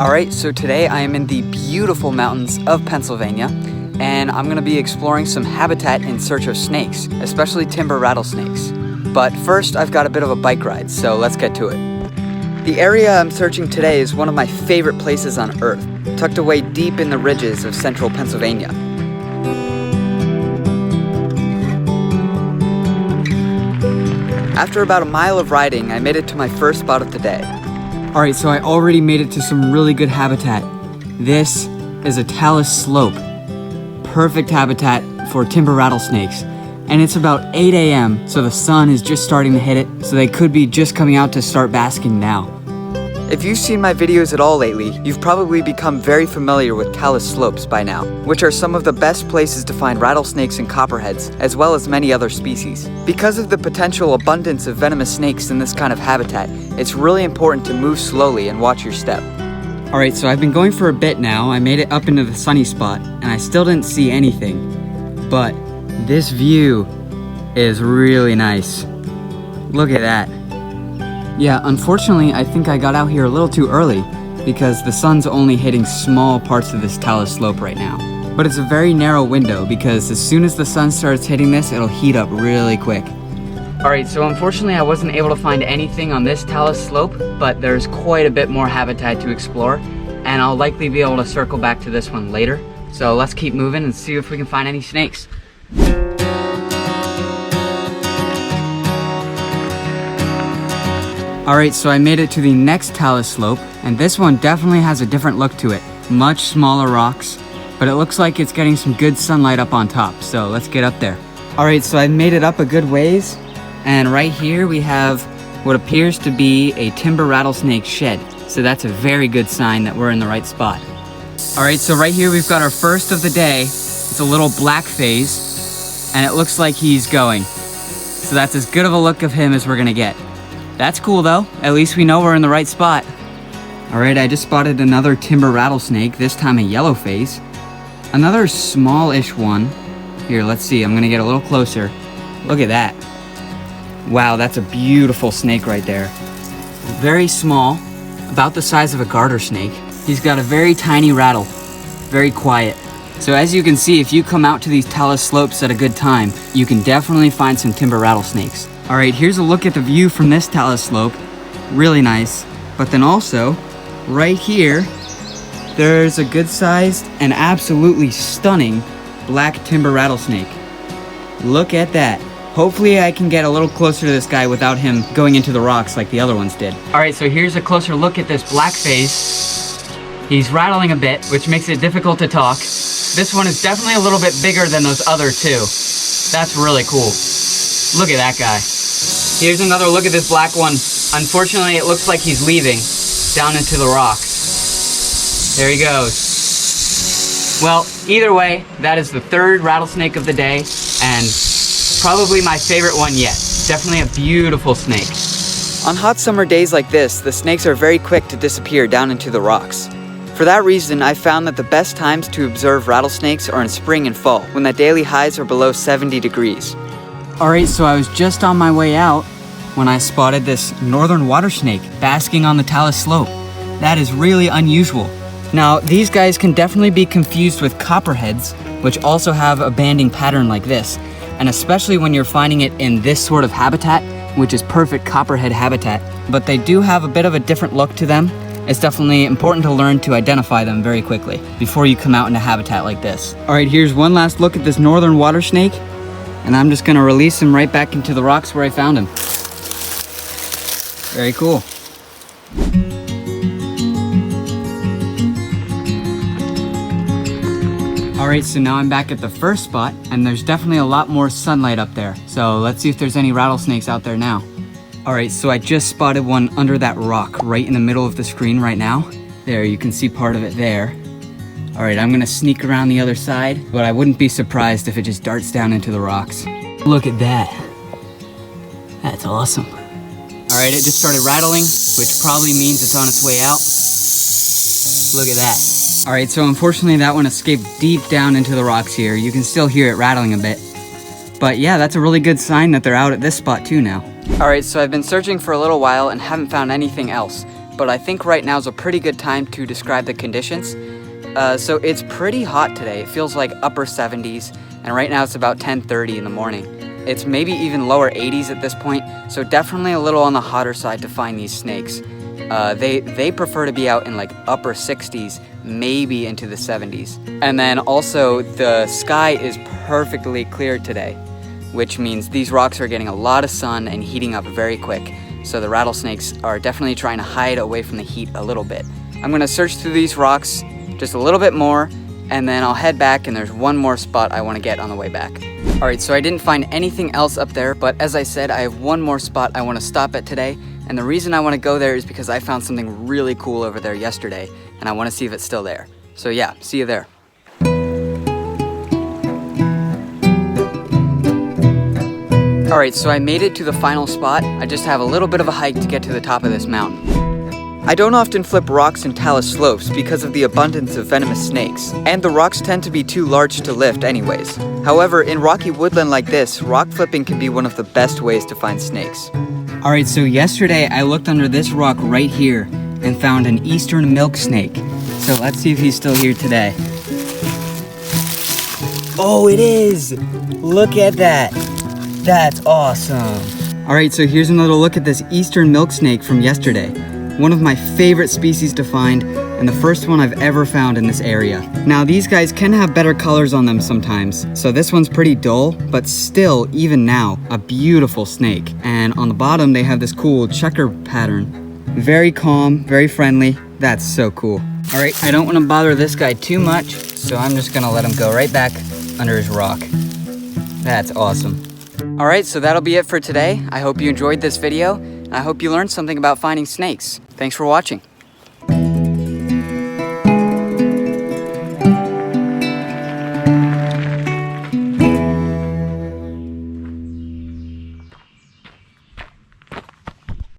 Alright, so today I am in the beautiful mountains of Pennsylvania, and I'm going to be exploring some habitat in search of snakes, especially timber rattlesnakes. But first, I've got a bit of a bike ride, so let's get to it. The area I'm searching today is one of my favorite places on Earth, tucked away deep in the ridges of central Pennsylvania. After about a mile of riding, I made it to my first spot of the day. Alright, so I already made it to some really good habitat. This is a talus slope. Perfect habitat for timber rattlesnakes. And it's about 8 a.m., so the sun is just starting to hit it, so they could be just coming out to start basking now. If you've seen my videos at all lately, you've probably become very familiar with talus slopes by now, which are some of the best places to find rattlesnakes and copperheads, as well as many other species. Because of the potential abundance of venomous snakes in this kind of habitat, it's really important to move slowly and watch your step. Alright, so I've been going for a bit now. I made it up into the sunny spot, and I still didn't see anything. But this view is really nice. Look at that. Yeah, unfortunately, I think I got out here a little too early because the sun's only hitting small parts of this talus slope right now. But it's a very narrow window because as soon as the sun starts hitting this, it'll heat up really quick. Alright, so unfortunately I wasn't able to find anything on this talus slope, but there's quite a bit more habitat to explore, and I'll likely be able to circle back to this one later. So let's keep moving and see if we can find any snakes. Alright, so I made it to the next talus slope, and this one definitely has a different look to it. Much smaller rocks, but it looks like it's getting some good sunlight up on top, so let's get up there. Alright, so I made it up a good ways, and right here we have what appears to be a timber rattlesnake shed. So that's a very good sign that we're in the right spot. Alright, so right here we've got our first of the day. It's a little black phase, and it looks like he's going. So that's as good of a look of him as we're gonna get. That's cool though, at least we know we're in the right spot. Alright, I just spotted another timber rattlesnake, this time a yellow face. Another smallish one. Here, let's see, I'm gonna get a little closer. Look at that. Wow, that's a beautiful snake right there. Very small, about the size of a garter snake. He's got a very tiny rattle, very quiet. So as you can see, if you come out to these talus slopes at a good time, you can definitely find some timber rattlesnakes. Alright, here's a look at the view from this talus slope. Really nice. But then also, right here, there's a good sized and absolutely stunning black timber rattlesnake. Look at that. Hopefully I can get a little closer to this guy without him going into the rocks like the other ones did. Alright, so here's a closer look at this black face. He's rattling a bit, which makes it difficult to talk. This one is definitely a little bit bigger than those other two. That's really cool. Look at that guy. Here's another look at this black one. Unfortunately, it looks like he's leaving down into the rocks. There he goes. Well, either way, that is the third rattlesnake of the day, and probably my favorite one yet. Definitely a beautiful snake. On hot summer days like this, the snakes are very quick to disappear down into the rocks. For that reason, I found that the best times to observe rattlesnakes are in spring and fall, when the daily highs are below 70 degrees. Alright, so I was just on my way out when I spotted this northern water snake basking on the talus slope. That is really unusual. Now, these guys can definitely be confused with copperheads, which also have a banding pattern like this. And especially when you're finding it in this sort of habitat, which is perfect copperhead habitat. But they do have a bit of a different look to them. It's definitely important to learn to identify them very quickly before you come out in a habitat like this. Alright, here's one last look at this northern water snake. And I'm just gonna release him right back into the rocks where I found him. Very cool. Alright, so now I'm back at the first spot, and there's definitely a lot more sunlight up there. So let's see if there's any rattlesnakes out there now. Alright, so I just spotted one under that rock right in the middle of the screen right now. There, you can see part of it there. Alright, I'm gonna sneak around the other side, but I wouldn't be surprised if it just darts down into the rocks. Look at that. That's awesome. Alright, it just started rattling, which probably means it's on its way out. Look at that. Alright, so unfortunately that one escaped deep down into the rocks here. You can still hear it rattling a bit. But yeah, that's a really good sign that they're out at this spot too now. Alright, so I've been searching for a little while and haven't found anything else. but I think right now is a pretty good time to describe the conditions. So it's pretty hot today. It feels like upper 70s, and right now it's about 10:30 in the morning. It's maybe even lower 80s at this point, so definitely a little on the hotter side to find these snakes. They prefer to be out in like upper 60s, maybe into the 70s. And then also the sky is perfectly clear today, which means these rocks are getting a lot of sun and heating up very quick. So the rattlesnakes are definitely trying to hide away from the heat a little bit. I'm gonna search through these rocks just a little bit more, and then I'll head back, and there's one more spot I wanna get on the way back. All right, so I didn't find anything else up there, but as I said, I have one more spot I wanna stop at today. And the reason I wanna go there is because I found something really cool over there yesterday, and I wanna see if it's still there. So yeah, see you there. All right, so I made it to the final spot. I just have a little bit of a hike to get to the top of this mountain. I don't often flip rocks in talus slopes because of the abundance of venomous snakes, and the rocks tend to be too large to lift anyways. However, in rocky woodland like this, rock flipping can be one of the best ways to find snakes. All right, so yesterday I looked under this rock right here and found an eastern milksnake. So let's see if he's still here today. Oh, it is! Look at that! That's awesome! All right, so here's another look at this eastern milksnake from yesterday. One of my favorite species to find, and the first one I've ever found in this area. Now these guys can have better colors on them sometimes, so this one's pretty dull, but still, even now, a beautiful snake. And on the bottom they have this cool checker pattern. Very calm, very friendly. That's so cool. All right, I don't want to bother this guy too much, so I'm just gonna let him go right back under his rock. That's awesome. All right, so that'll be it for today. I hope you enjoyed this video, and I hope you learned something about finding snakes. Thanks for watching.